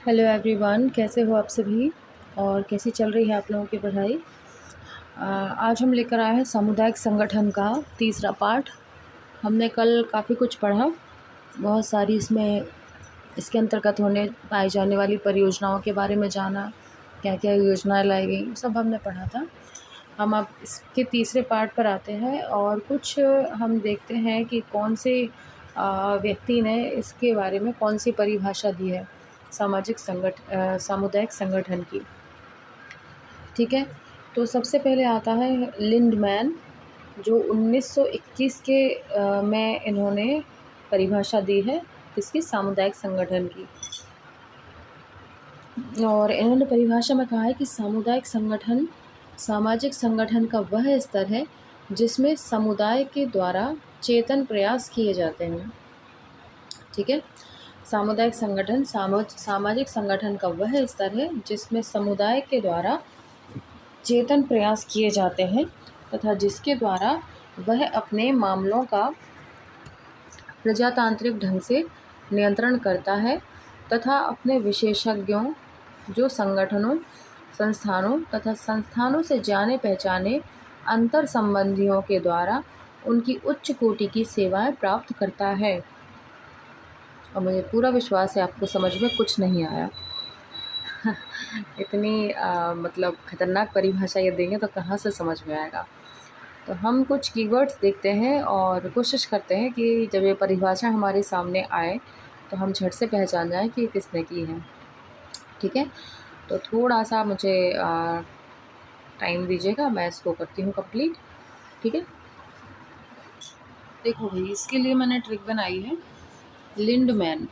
Hello everyone, कैसे हो आप सभी और कैसी चल रही है आप लोगों की पढ़ाई। आज हम लेकर आए हैं सामुदायिक संगठन का तीसरा पार्ट। हमने कल काफ़ी कुछ पढ़ा, बहुत सारी इसके अंतर्गत होने पाई जाने वाली परियोजनाओं के बारे में जाना, क्या क्या योजनाएं लाई गई, सब हमने पढ़ा था। हम अब इसके तीसरे पार्ट पर आते हैं और कुछ हम देखते हैं कि कौन से व्यक्ति ने इसके बारे में कौन सी परिभाषा दी है सामुदायिक संगठन की। ठीक है, तो सबसे पहले आता है लिंडमैन, जो 1921 के में इन्होंने परिभाषा दी है इसकी सामुदायिक संगठन की। और इन्होंने परिभाषा में कहा है कि सामुदायिक संगठन सामाजिक संगठन का वह स्तर है जिसमें समुदाय के द्वारा चेतन प्रयास किए जाते हैं। ठीक है, सामुदायिक संगठन सामाजिक संगठन का वह स्तर है जिसमें समुदाय के द्वारा चेतन प्रयास किए जाते हैं तथा जिसके द्वारा वह अपने मामलों का प्रजातांत्रिक ढंग से नियंत्रण करता है तथा अपने विशेषज्ञों जो संगठनों, संस्थानों तथा संस्थानों से जाने पहचाने अंतर संबंधियों के द्वारा उनकी उच्च कोटि की सेवाएं प्राप्त करता है। और मुझे पूरा विश्वास है आपको समझ में कुछ नहीं आया। इतनी मतलब खतरनाक परिभाषा ये देंगे तो कहाँ से समझ में आएगा। तो हम कुछ कीवर्ड्स देखते हैं और कोशिश करते हैं कि जब ये परिभाषा हमारे सामने आए तो हम झट से पहचान जाएं कि किसने की है। ठीक है, तो थोड़ा सा मुझे टाइम दीजिएगा, मैं इसको करती हूँ कंप्लीट। ठीक है, देखो भाई, इसके लिए मैंने ट्रिक बनाई है। लिंडमैन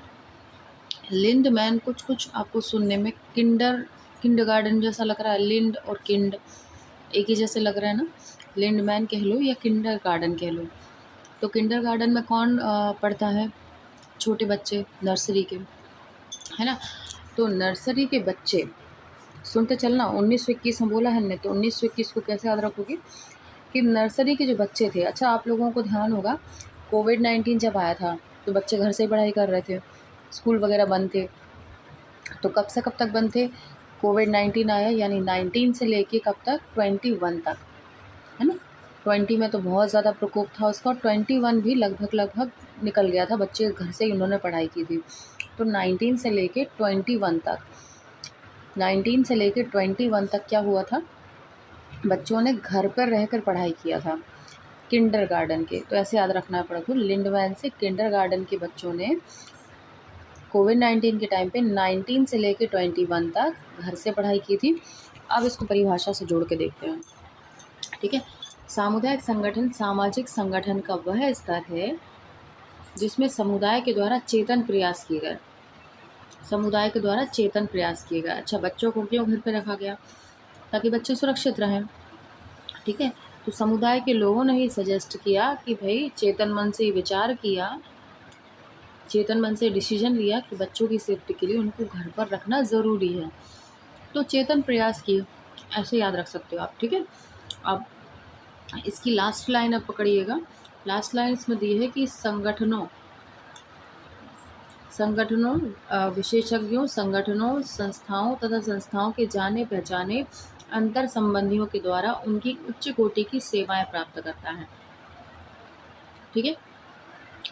कुछ आपको सुनने में किंडरगार्टन जैसा लग रहा है। लिंड और किंड एक ही जैसे लग रहा है ना। लिंडमैन कह लो या किंडरगार्टन कह लो। तो किंडरगार्टन में कौन पढ़ता है? छोटे बच्चे, नर्सरी के, है ना। तो नर्सरी के बच्चे सुनते चलना। 1921 में बोला है हमने, तो 1921 को कैसे याद रखोगे कि नर्सरी के जो बच्चे थे। अच्छा, आप लोगों को ध्यान होगा कोविड-19 जब आया था तो बच्चे घर से ही पढ़ाई कर रहे थे, स्कूल वगैरह बंद थे। तो कब से कब तक बंद थे? कोविड-19 आया यानी 19 से लेके कब तक? 21 तक, है ना। 20 में तो बहुत ज़्यादा प्रकोप था उसका, 21 भी लगभग निकल गया था, बच्चे घर से ही उन्होंने पढ़ाई की थी। तो 19 से लेके 21 तक, 19 से लेके 21 तक क्या हुआ था? बच्चों ने घर पर रहकर पढ़ाई किया था, किंडरगार्टन के। तो ऐसे याद रखना पड़ेगा, लिंडमैन से किंडरगार्टन के बच्चों ने कोविड-19 के टाइम पे 19 से लेके 21 तक घर से पढ़ाई की थी। अब इसको परिभाषा से जोड़ के देखते हैं। ठीक है, सामुदायिक संगठन सामाजिक संगठन का वह स्तर है जिसमें समुदाय के द्वारा चेतन प्रयास किए गए। समुदाय के द्वारा चेतन प्रयास किए गए। अच्छा, बच्चों को क्यों घर पे रखा गया? ताकि बच्चे सुरक्षित रहें। ठीक है, तो समुदाय के लोगों ने ही सजेस्ट किया कि भाई चेतन मन से विचार किया, चेतन मन से डिसीजन लिया कि बच्चों की सेफ्टी के लिए उनको घर पर रखना ज़रूरी है। तो चेतन प्रयास किए, ऐसे याद रख सकते हो आप। ठीक है, अब इसकी लास्ट लाइन अब पकड़िएगा। लास्ट लाइन इसमें दी है कि संगठनों विशेषज्ञों, संगठनों, संस्थाओं तथा संस्थाओं के जाने पहचाने अंतर संबंधियों के द्वारा उनकी उच्च कोटि की सेवाएं प्राप्त करता है। ठीक है,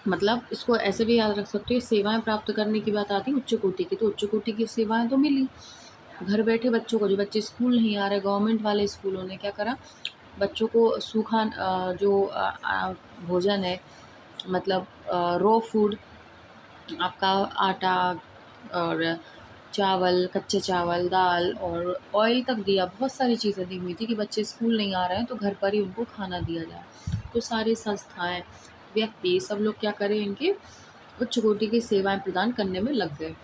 मतलब इसको ऐसे भी याद रख सकते हो, सेवाएं प्राप्त करने की बात आती है उच्च कोटि की, तो उच्च कोटि की सेवाएं तो मिली घर बैठे बच्चों को। जो बच्चे स्कूल नहीं आ रहे, गवर्नमेंट वाले स्कूलों ने क्या करा, बच्चों को सूखा जो भोजन है, मतलब रॉ फूड, आपका आटा और चावल, कच्चे चावल, दाल और ऑयल तक दिया। बहुत सारी चीज़ें दी हुई थी कि बच्चे स्कूल नहीं आ रहे हैं तो घर पर ही उनको खाना दिया जाए। तो सारी संस्थाएं, व्यक्ति, सब लोग क्या करें, इनके उच्च कोटि की सेवाएं प्रदान करने में लग गए।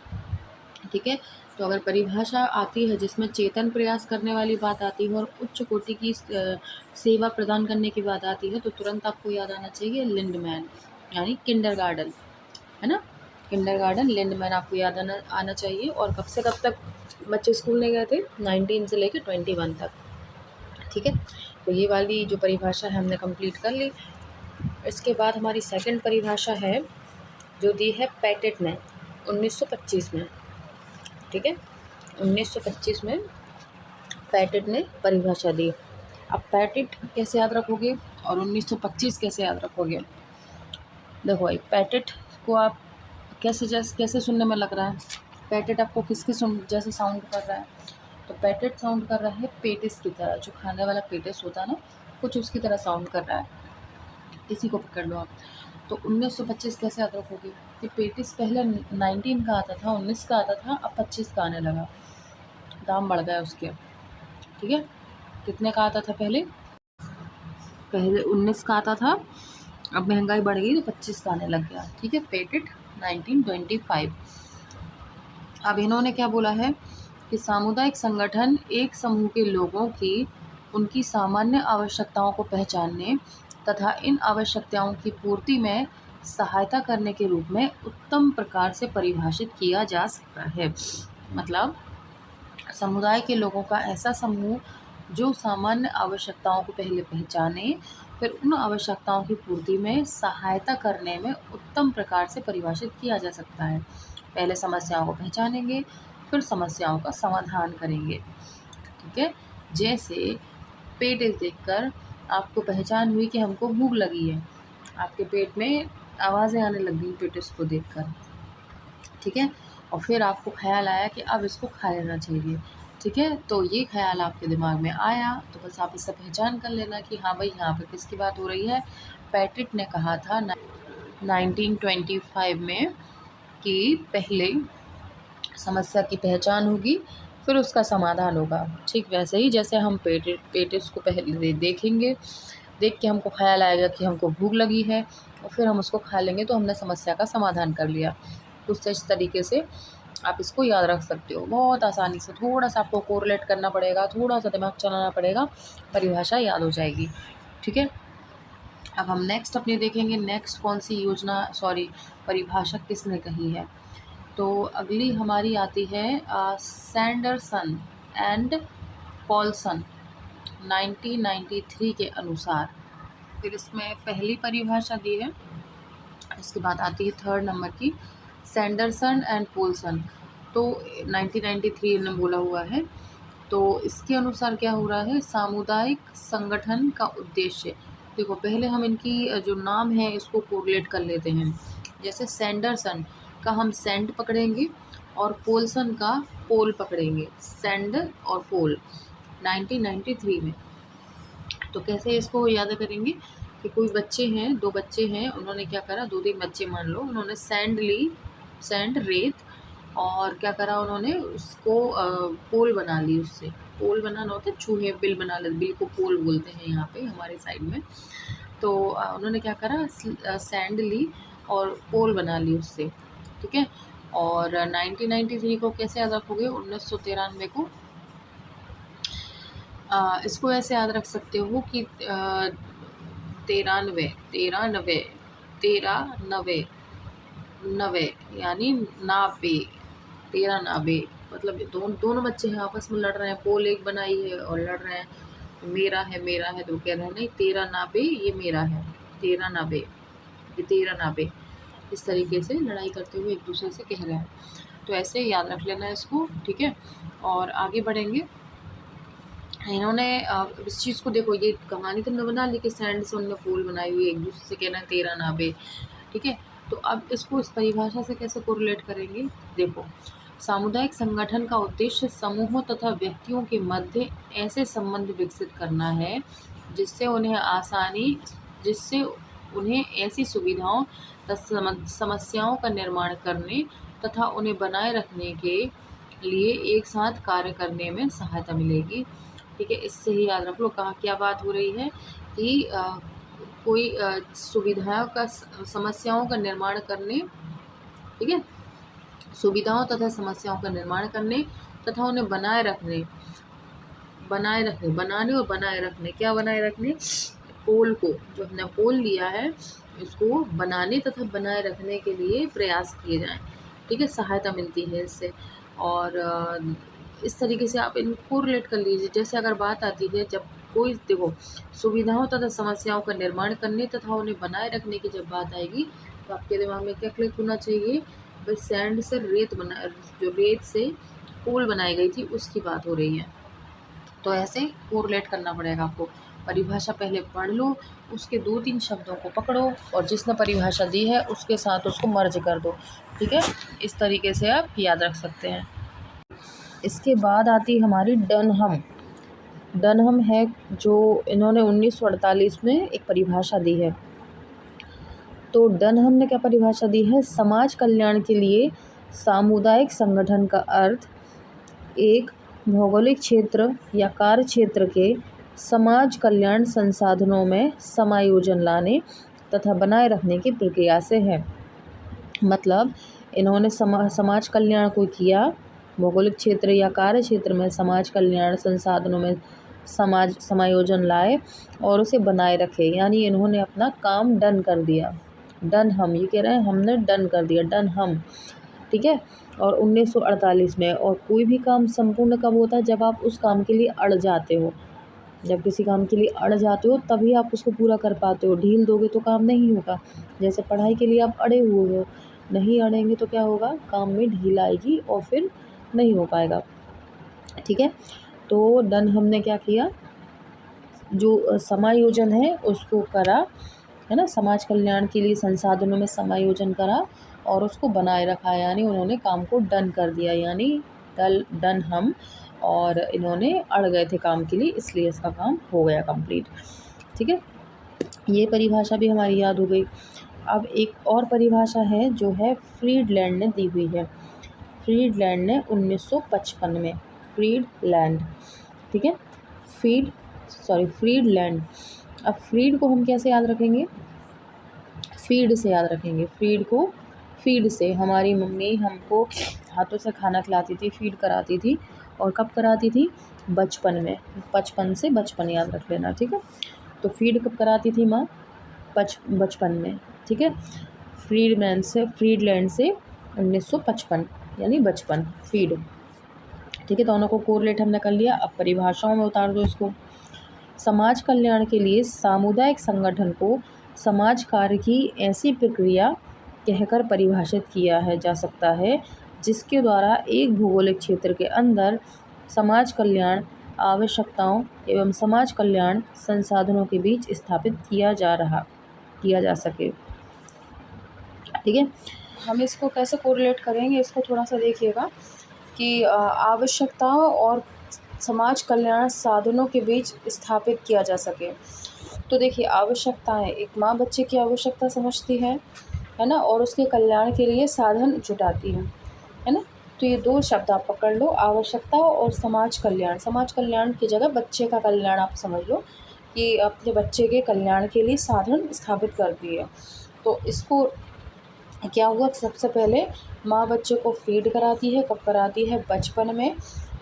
ठीक है, तो अगर परिभाषा आती है जिसमें चेतन प्रयास करने वाली बात आती है और उच्च कोटि की सेवा प्रदान करने की बात आती है, तो तुरंत आपको याद आना चाहिए लिंडमैन, यानी किंडरगार्टन, है ना। किंडरगार्टन, लिंडमैन आपको याद आना चाहिए। और कब से कब तक बच्चे स्कूल नहीं गए थे? 19 से लेकर 21 तक। ठीक है, तो ये वाली जो परिभाषा है हमने कंप्लीट कर ली। इसके बाद हमारी सेकंड परिभाषा है जो दी है पेटेट ने 1925 में। ठीक है। 1925 में पैटेट ने परिभाषा दी। अब पैटेट कैसे याद रखोगे और 1925 कैसे याद रखोगे? देखो भाई, पैटेट को आप कैसे सुनने में लग रहा है? पैटेट आपको किसके जैसे साउंड कर रहा है? तो पैटेट साउंड कर रहा है पेटिस की तरह, जो खाने वाला पेटिस होता है ना, कुछ उसकी तरह साउंड कर रहा है। इसी को पकड़ लो आप। तो 1925 कैसे याद रखोगे कि पेटिस पहले 19 का आता था, 19 का आता था, अब 25 का आने लगा, दाम बढ़ गया उसके। ठीक है, कितने का आता था पहले? पहले 19 का आता था, अब महंगाई बढ़ गई तो 25 का आने लग गया। ठीक है, पेटेट 1925। अब इन्होंने क्या बोला है कि सामुदायिक संगठन एक समूह के लोगों की उनकी सामान्य आवश्यकताओं को पहचानने तथा इन आवश्यकताओं की पूर्ति में सहायता करने के रूप में उत्तम प्रकार से परिभाषित किया जा सकता है। मतलब समुदाय के लोगों का ऐसा समूह जो सामान्य आवश्यकताओं को पहले पहचाने, फिर उन आवश्यकताओं की पूर्ति में सहायता करने में उत्तम प्रकार से परिभाषित किया जा सकता है। पहले समस्याओं को पहचानेंगे, फिर समस्याओं का समाधान करेंगे। ठीक है, जैसे पेट देखकर आपको पहचान हुई कि हमको भूख लगी है, आपके पेट में आवाज़ें आने लग गई पेटिस को देखकर। ठीक है, और फिर आपको ख्याल आया कि अब इसको खा लेना चाहिए। ठीक है, तो ये ख्याल आपके दिमाग में आया तो बस आप इससे पहचान कर लेना कि हाँ भाई, यहाँ पे किसकी बात हो रही है। पैटेट ने कहा था 1925 में कि पहले समस्या की पहचान होगी, फिर उसका समाधान होगा। ठीक वैसे ही जैसे हम पेटिस को पहले देखेंगे, देख के हमको ख्याल आएगा कि हमको भूख लगी है, और फिर हम उसको खा लेंगे तो हमने समस्या का समाधान कर लिया। कुछ इस तरीके से आप इसको याद रख सकते हो बहुत आसानी से। थोड़ा सा आपको कोरिलेट करना पड़ेगा, थोड़ा सा दिमाग चलाना पड़ेगा, परिभाषा याद हो जाएगी। ठीक है, अब हम नेक्स्ट अपने देखेंगे, नेक्स्ट कौन सी परिभाषा किसने कही है। तो अगली हमारी आती है सैंडरसन एंड पॉल्सन 1993 के अनुसार। फिर इसमें पहली परिभाषा दी है, इसके बाद आती है 3rd नंबर की सैंडरसन एंड पोल्सन। तो 1993 ने बोला हुआ है। तो इसके अनुसार क्या हो रहा है, सामुदायिक संगठन का उद्देश्य। देखो, पहले हम इनकी जो नाम है इसको कोरिलेट कर लेते हैं। जैसे सैंडरसन का हम सेंड पकड़ेंगे और पोल्सन का पोल पकड़ेंगे, सेंड और पोल 1993 में। तो कैसे इसको याद करेंगे कि कोई बच्चे हैं, 2 बच्चे हैं, उन्होंने क्या करा, 2-3 बच्चे मान लो, उन्होंने सेंड ली, सेंड रेत, और क्या करा उन्होंने, उसको पोल बना ली। उससे पोल बनाना होता है, चूहे बिल बना ले, बिल को पोल बोलते हैं यहाँ पे हमारे साइड में। तो उन्होंने क्या करा, सैंड ली और पोल बना ली उससे। ठीक है, और 1993 को कैसे याद रखोगे, 1993 को इसको ऐसे याद रख सकते हो कि 93 यानी 90, 93। मतलब दोनों बच्चे हैं आपस में लड़ रहे हैं, पोल एक बनाई है और लड़ रहे हैं, मेरा है, तो कह रहे हैं नहीं 93 ये मेरा है, 93 ये 93। इस तरीके से लड़ाई करते हुए एक दूसरे से कह रहे हैं। तो ऐसे याद रख लेना इसको। ठीक है, और आगे बढ़ेंगे। इन्होंने इस चीज़ को देखो, ये कहानी तुमने बना ली कि सैंड से उन्होंने पोल बनाई हुई, एक दूसरे से कहना 93। ठीक है, तो अब इसको इस परिभाषा से कैसे कोरिलेट करेंगे। देखो, सामुदायिक संगठन का उद्देश्य समूहों तथा व्यक्तियों के मध्य ऐसे संबंध विकसित करना है जिससे उन्हें ऐसी सुविधाओं तथा समस्याओं का निर्माण करने तथा उन्हें बनाए रखने के लिए एक साथ कार्य करने में सहायता मिलेगी। ठीक है, इससे ही याद रख लो कहाँ क्या बात हो रही है कि कोई सुविधाओं का समस्याओं का निर्माण करने, ठीक है, सुविधाओं तथा समस्याओं का निर्माण करने तथा उन्हें बनाने और बनाए रखने, क्या बनाए रखने, पोल को, जो हमने पोल लिया है इसको बनाने तथा बनाए रखने के लिए प्रयास किए जाएं। ठीक है, सहायता मिलती है इससे। और इस तरीके से आप इनको रिलेट कर लीजिए। जैसे अगर बात आती है, जब कोई देखो सुविधाओं तथा समस्याओं का निर्माण करने तथा उन्हें बनाए रखने की जब बात आएगी तो आपके दिमाग में क्या क्लिक होना चाहिए, भाई सैंड से रेत बना, जो रेत से पोल बनाई गई थी उसकी बात हो रही है। तो ऐसे कोरिलेट करना पड़ेगा आपको। परिभाषा पहले पढ़ लो, उसके 2-3 शब्दों को पकड़ो और जिसने परिभाषा दी है उसके साथ उसको मर्ज कर दो। ठीक है, इस तरीके से आप याद रख सकते हैं। इसके बाद आती हमारी डनहम। डनहम है जो इन्होंने 1948 में एक परिभाषा दी है। तो डनहम ने क्या परिभाषा दी है? समाज कल्याण के लिए सामुदायिक संगठन का अर्थ एक भौगोलिक क्षेत्र या कार्य क्षेत्र के समाज कल्याण संसाधनों में समायोजन लाने तथा बनाए रखने की प्रक्रिया से है। मतलब इन्होंने समाज कल्याण को किया, भौगोलिक क्षेत्र या कार्य क्षेत्र में समाज कल्याण संसाधनों में समायोजन लाए और उसे बनाए रखे, यानी इन्होंने अपना काम डन कर दिया। डन हम, ये कह रहे हैं हमने डन कर दिया, डन हम। ठीक है, और 1948 में। और कोई भी काम संपूर्ण कब होता है? जब आप उस काम के लिए अड़ जाते हो। जब किसी काम के लिए अड़ जाते हो तभी आप उसको पूरा कर पाते हो। ढील दोगे तो काम नहीं होगा। जैसे पढ़ाई के लिए आप अड़े हुए हो, नहीं अड़ेंगे तो क्या होगा? काम में ढील आएगी और फिर नहीं हो पाएगा। ठीक है, तो डन हमने क्या किया? जो समायोजन है उसको करा, है ना, समाज कल्याण के लिए संसाधनों में समायोजन करा और उसको बनाए रखा, यानी उन्होंने काम को डन कर दिया, यानी डन हम। और इन्होंने अड़ गए थे काम के लिए, इसलिए इसका काम हो गया कंप्लीट। ठीक है, ये परिभाषा भी हमारी याद हो गई। अब एक और परिभाषा है जो है फ्रीडलैंड ने दी हुई है। फ्रीडलैंड ने 1955 में, फ्रीडलैंड, ठीक है, फ्रीडलैंड। अब फ्रीड को हम कैसे याद रखेंगे? फीड से याद रखेंगे। फीड को, फीड से हमारी मम्मी हमको हाथों से खाना खिलाती थी, फीड कराती थी। और कब कराती थी? बचपन में। बचपन याद रख लेना। ठीक है, तो फीड कब कराती थी माँ? बचपन में। ठीक है, फ्रीडलैंड से 1955, यानी बचपन, फीड। ठीक है, दोनों को कोरिलेट हमने कर लिया। अब परिभाषाओं में उतार दो इसको। समाज कल्याण के लिए सामुदायिक संगठन को समाज कार्य की ऐसी प्रक्रिया कहकर परिभाषित किया जा सकता है जिसके द्वारा एक भौगोलिक क्षेत्र के अंदर समाज कल्याण आवश्यकताओं एवं समाज कल्याण संसाधनों के बीच स्थापित किया जा सके। ठीक है, हम इसको कैसे कोरिलेट करेंगे, इसको थोड़ा सा देखिएगा कि आवश्यकताओं और समाज कल्याण साधनों के बीच स्थापित किया जा सके। तो देखिए, आवश्यकताएं, एक माँ बच्चे की आवश्यकता समझती है ना, और उसके कल्याण के लिए साधन जुटाती है ना। तो ये 2 शब्द आप पकड़ लो, आवश्यकता और समाज कल्याण। समाज कल्याण की जगह बच्चे का कल्याण आप समझ लो कि अपने बच्चे के कल्याण के लिए साधन स्थापित करती है। तो इसको क्या हुआ? सबसे पहले माँ बच्चे को फीड कराती है। कब कराती है? बचपन में,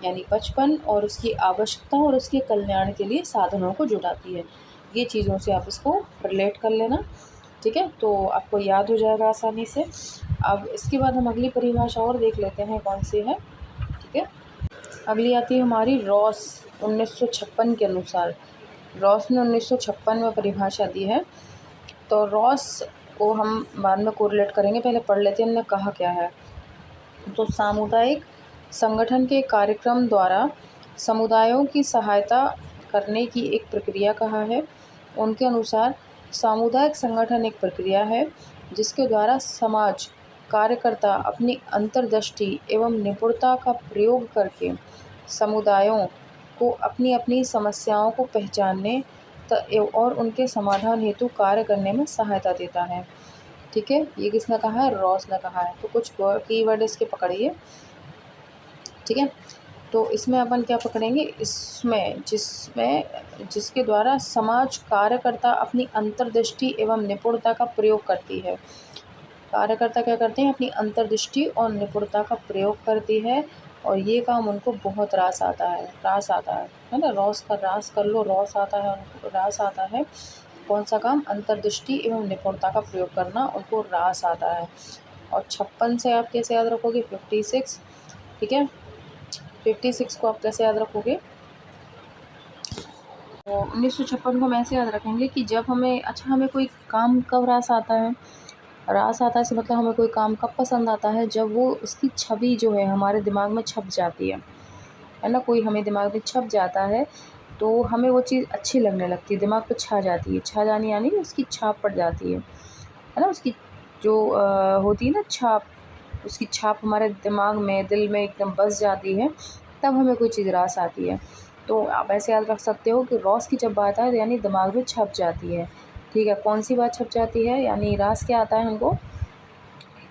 यानी बचपन, और उसकी आवश्यकता और उसके कल्याण के लिए साधनों को जुटाती है। ये चीज़ों से आप इसको रिलेट कर लेना। ठीक है, तो आपको याद हो जाएगा आसानी से। अब इसके बाद हम अगली परिभाषा और देख लेते हैं कौन सी है। ठीक है, अगली आती है हमारी रॉस 1956 के अनुसार। रॉस ने 1956 में परिभाषा दी है। तो रॉस को हम बाद में कोरिलेट करेंगे, पहले पढ़ लेते हैं हमने कहा क्या है। तो सामुदायिक संगठन के कार्यक्रम द्वारा समुदायों की सहायता करने की एक प्रक्रिया कहा है। उनके अनुसार सामुदायिक संगठन एक प्रक्रिया है जिसके द्वारा समाज कार्यकर्ता अपनी अंतर्दृष्टि एवं निपुणता का प्रयोग करके समुदायों को अपनी अपनी समस्याओं को पहचानने और उनके समाधान हेतु कार्य करने में सहायता देता है। ठीक है, ये किसने कहा है? रॉस ने कहा है। तो कुछ कीवर्ड इसके पकड़िए। ठीक है, तो इसमें अपन क्या पकड़ेंगे? इसमें जिसके द्वारा समाज कार्यकर्ता अपनी अंतर्दृष्टि एवं निपुणता का प्रयोग करती है। कार्यकर्ता क्या करते हैं? अपनी अंतर्दृष्टि और निपुणता का प्रयोग करती है, और ये काम उनको बहुत रास आता है ना। रॉस का रास कर लो, रॉस आता है उनको, रास आता है। कौन सा काम? अंतर्दृष्टि एवं निपुणता का प्रयोग करना उनको रास आता है। और 56 से आप कैसे याद रखोगे? 56। ठीक है, 56 को आप कैसे याद रखोगे? तो 1956 को हम ऐसे याद रखेंगे कि जब हमें कोई काम कब रास आता है? रास आता है इसका मतलब हमें कोई काम कब पसंद आता है, जब वो उसकी छवि जो है हमारे दिमाग में छप जाती है ना। कोई हमें दिमाग में छप जाता है तो हमें वो चीज़ अच्छी लगने लगती है, दिमाग पे छा जाती है। छा जानी यानी उसकी छाप पड़ जाती है ना। उसकी जो होती है ना छाप, उसकी छाप हमारे दिमाग में, दिल में एकदम बस जाती है, तब हमें कोई चीज़ रास आती है। तो आप ऐसे याद रख सकते हो कि रॉस की जब बात आए यानी दिमाग में छप जाती है। ठीक है, कौन सी बात छप जाती है, यानी रास क्या आता है हमको,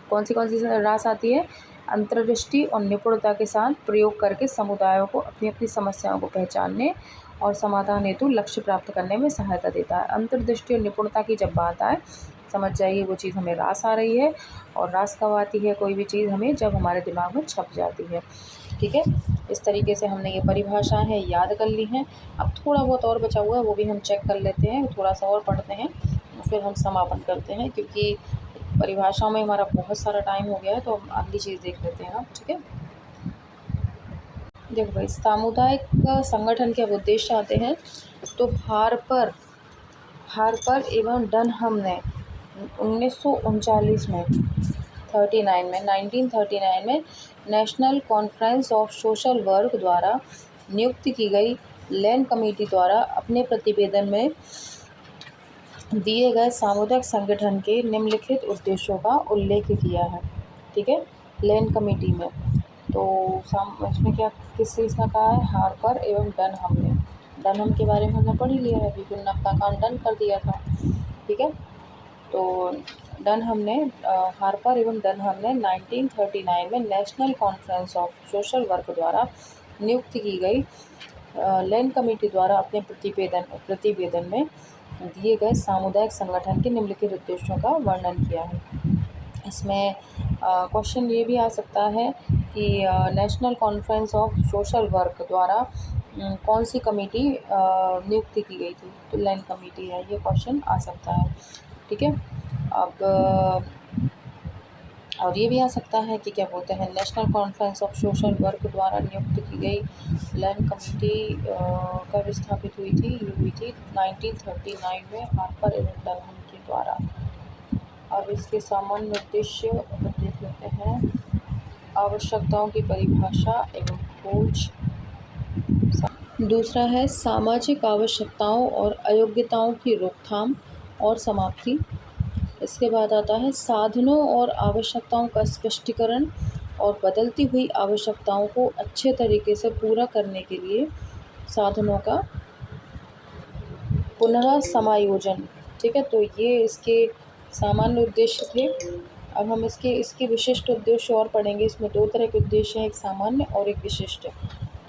कौन सी रास आती है। अंतर्दृष्टि और निपुणता के साथ प्रयोग करके समुदायों को अपनी अपनी समस्याओं को पहचानने और समाधान हेतु लक्ष्य प्राप्त करने में सहायता देता है। अंतर्दृष्टि और निपुणता की जब बात आए, समझ जाइए वो चीज़ हमें रास आ रही है। और रास कब आती है कोई भी चीज़ हमें, जब हमारे दिमाग में छप जाती है। ठीक है, इस तरीके से हमने ये परिभाषाएं हैं याद कर ली हैं। अब थोड़ा बहुत और बचा हुआ है, वो भी हम चेक कर लेते हैं, थोड़ा सा और पढ़ते हैं, फिर हम समापन करते हैं, क्योंकि परिभाषाओं में हमारा बहुत सारा टाइम हो गया है। तो हम अगली चीज़ देख लेते हैं अब। ठीक है, देखो भाई, सामुदायिक संगठन के अब उद्देश्य आते हैं। तो हार्पर एवं डनहम ने 1939 में 1939 में national conference of social work द्वारा नियुक्त की गई लैंड कमेटी द्वारा अपने प्रतिवेदन में दिए गए सामुदायिक संगठन के निम्नलिखित उद्देश्यों का उल्लेख किया है। ठीक है, लैंड कमेटी में तो इसमें क्या, किस चीज़ ने कहा है, हार्पर एवं डनहम ने। डनहम के बारे में हमने पढ़ ही लिया है, क्योंकि उन्होंने अपना काम डन कर दिया था। ठीक है, तो डनहम ने हार्पर एवं डनहम ने 1939 में national conference of social work द्वारा नियुक्त की गई लैंड कमेटी द्वारा अपने प्रतिवेदन में दिए गए सामुदायिक संगठन के निम्नलिखित उद्देश्यों का वर्णन किया है। इसमें क्वेश्चन ये भी आ सकता है कि national conference of social work द्वारा कौन सी कमेटी नियुक्त की गई थी, तो लैंड कमेटी है, ये क्वेश्चन आ सकता है। ठीक है, अब और ये भी आ सकता है कि क्या बोलते हैं, national conference of social work द्वारा नियुक्त की गई लैंड कमेटी कब स्थापित हुई थी, ये हुई थी 1939 में हार्पर एवं डनहम के द्वारा। अब इसके सामान्य उद्देश्य देख लेते हैं। आवश्यकताओं की परिभाषा एवं खोज। दूसरा है सामाजिक आवश्यकताओं और अयोग्यताओं की रोकथाम और समाप्ति। इसके बाद आता है साधनों और आवश्यकताओं का स्पष्टीकरण और बदलती हुई आवश्यकताओं को अच्छे तरीके से पूरा करने के लिए साधनों का पुनः समायोजन। ठीक है, तो ये इसके सामान्य उद्देश्य थे। अब हम इसके विशिष्ट उद्देश्य और पढ़ेंगे। इसमें दो तरह के उद्देश्य हैं, एक सामान्य और एक विशिष्ट।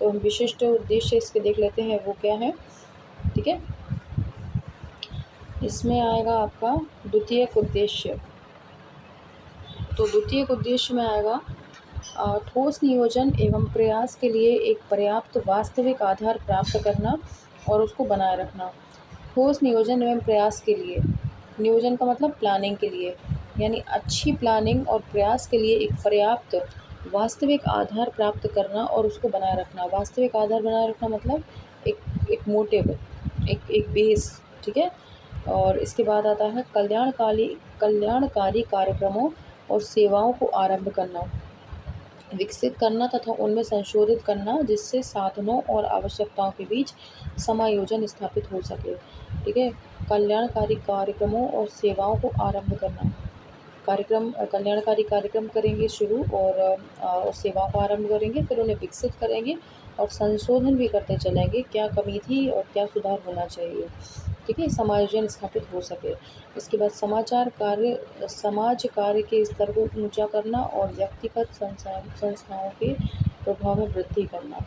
तो हम विशिष्ट उद्देश्य इसके देख लेते हैं, वो क्या है। ठीक है, इसमें आएगा आपका द्वितीयक उद्देश्य। तो द्वितीयक उद्देश्य में आएगा ठोस नियोजन एवं प्रयास के लिए एक पर्याप्त वास्तविक आधार प्राप्त करना और उसको बनाए रखना। ठोस नियोजन एवं प्रयास के लिए, नियोजन का मतलब प्लानिंग के लिए, यानी अच्छी प्लानिंग और प्रयास के लिए एक पर्याप्त वास्तविक आधार प्राप्त करना और उसको बनाए रखना। वास्तविक आधार बनाए रखना मतलब एक मोटिव, एक बेस। ठीक है, और इसके बाद आता है कल्याणकारी कार्यक्रमों और सेवाओं को आरंभ करना, विकसित करना तथा उनमें संशोधित करना, जिससे साधनों और आवश्यकताओं के बीच समायोजन स्थापित हो सके। ठीक है, कल्याणकारी कार्यक्रमों और सेवाओं को आरंभ करना, कल्याणकारी कार्यक्रम करेंगे शुरू और सेवाओं को आरंभ करेंगे, फिर उन्हें विकसित करेंगे और संशोधन भी करते चलेंगे, क्या कमी थी और क्या सुधार होना चाहिए। ठीक है, समायोजन स्थापित हो सके। इसके बाद समाज कार्य के स्तर को ऊंचा करना और व्यक्तिगत संस्थाओं के प्रभाव में वृद्धि करना।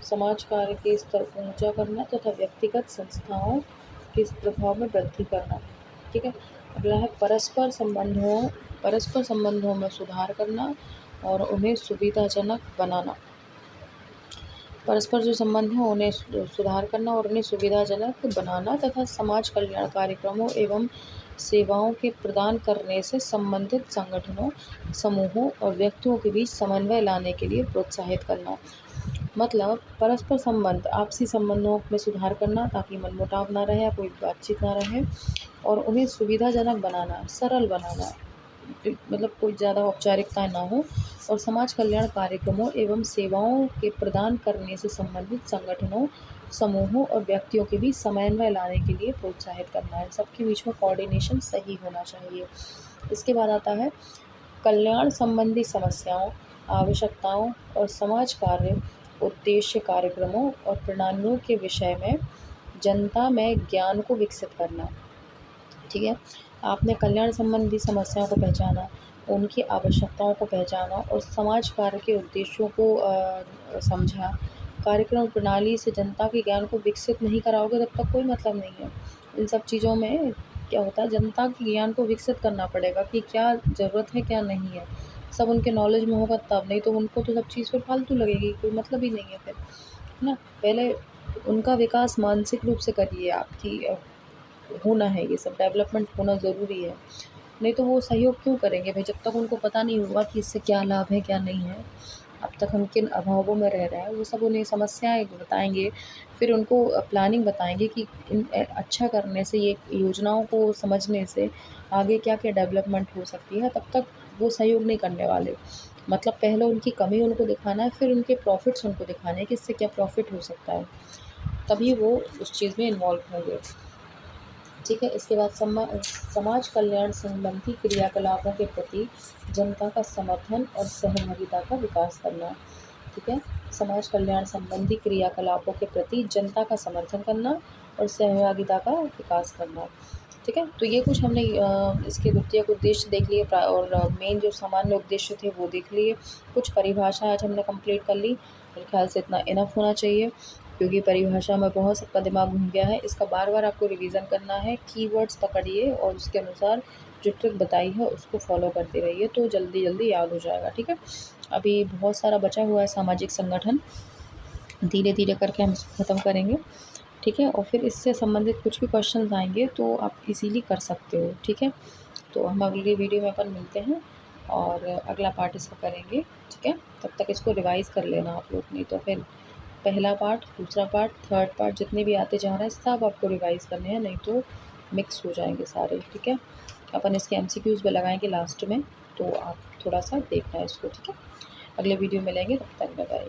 समाज कार्य के स्तर को ऊंचा करना तथा व्यक्तिगत संस्थाओं के प्रभाव में वृद्धि करना। ठीक है, अगला है परस्पर संबंधों में सुधार करना और उन्हें सुविधाजनक बनाना। परस्पर जो संबंध हैं उन्हें सुधार करना और उन्हें सुविधाजनक बनाना तथा समाज कल्याण कार्यक्रमों एवं सेवाओं के प्रदान करने से संबंधित संगठनों, समूहों और व्यक्तियों के बीच समन्वय लाने के लिए प्रोत्साहित करना। मतलब परस्पर संबंध, आपसी संबंधों में सुधार करना ताकि मनमुटाव ना रहे, कोई बातचीत ना रहे, और उन्हें सुविधाजनक बनाना, सरल बनाना। मतलब कोई ज़्यादा औपचारिकताएँ ना हो, और समाज कल्याण कार्यक्रमों एवं सेवाओं के प्रदान करने से संबंधित संगठनों, समूहों और व्यक्तियों के बीच समन्वय लाने के लिए प्रोत्साहित करना है। सबके बीच में कोऑर्डिनेशन सही होना चाहिए। इसके बाद आता है कल्याण संबंधी समस्याओं, आवश्यकताओं और समाज कार्य उद्देश्य कार्यक्रमों और प्रणालियों के विषय में जनता में ज्ञान को विकसित करना। ठीक है, आपने कल्याण संबंधी समस्याओं को पहचाना, उनकी आवश्यकताओं को पहचाना और समाज कार्य के उद्देश्यों को समझा। कार्यक्रम प्रणाली से जनता के ज्ञान को विकसित नहीं कराओगे तब तक कोई मतलब नहीं है। इन सब चीज़ों में क्या होता है, जनता के ज्ञान को विकसित करना पड़ेगा कि क्या ज़रूरत है क्या नहीं है। सब उनके नॉलेज में होगा तब, नहीं तो उनको तो सब चीज़ फिर फालतू लगेगी, कोई मतलब ही नहीं है फिर, है ना। पहले उनका विकास मानसिक रूप से करिए आप कि होना है, ये सब डेवलपमेंट होना ज़रूरी है। नहीं तो वो सहयोग क्यों करेंगे भाई, जब तक उनको पता नहीं होगा कि इससे क्या लाभ है क्या नहीं है। अब तक हम किन अभावों में रह रहे हैं, वो सब उन्हें समस्याएँ बताएँगे, फिर उनको प्लानिंग बताएँगे कि अच्छा करने से, ये योजनाओं को समझने से आगे क्या-क्या डेवलपमेंट हो सकती है, तब तक वो सहयोग नहीं करने वाले। मतलब पहले उनकी कमी उनको दिखाना है, फिर उनके प्रॉफ़िट्स उनको दिखाने हैं कि इससे क्या प्रॉफ़िट हो सकता है, तभी वो उस चीज़ में इन्वॉल्व होंगे। ठीक है, इसके बाद समाज कल्याण संबंधी क्रियाकलापों के प्रति जनता का समर्थन और सहभागिता का विकास करना। ठीक है, समाज कल्याण संबंधी क्रियाकलापों के प्रति जनता का समर्थन करना और सहभागिता का विकास करना। ठीक है, तो ये कुछ हमने इसके द्वितीयक उद्देश्य देख लिए और मेन जो सामान्य उद्देश्य थे वो देख लिए। कुछ परिभाषा आज हमने कंप्लीट कर ली। मेरे ख्याल से इतना इनफ होना चाहिए, क्योंकि परिभाषा में बहुत सबका दिमाग घूम गया है। इसका बार-बार आपको रिवीजन करना है, कीवर्ड्स पकड़िए और उसके अनुसार जो ट्रिक बताई है उसको फॉलो करते रहिए, तो जल्दी-जल्दी याद हो जाएगा। ठीक है, अभी बहुत सारा बचा हुआ है सामाजिक संगठन, धीरे-धीरे करके हम इसको ख़त्म करेंगे। ठीक है, और फिर इससे संबंधित कुछ भी क्वेश्चंस आएँगे तो आप इज़िली कर सकते हो। ठीक है, तो हम अगली वीडियो में अपन मिलते हैं और अगला पार्ट इसका करेंगे। ठीक है, तब तक इसको रिवाइज़ कर लेना आप लोग, नहीं तो फिर पहला पार्ट, दूसरा पार्ट, थर्ड पार्ट जितने भी आते जा रहे हैं सब आपको रिवाइज़ करने हैं, नहीं तो मिक्स हो जाएंगे सारे। ठीक है, अपन इसके एमसीक्यूज़ भी लगाएंगे लास्ट में, तो आप थोड़ा सा देखना है इसको। ठीक है, अगले वीडियो में मिलेंगे, तब तक बाय बाय।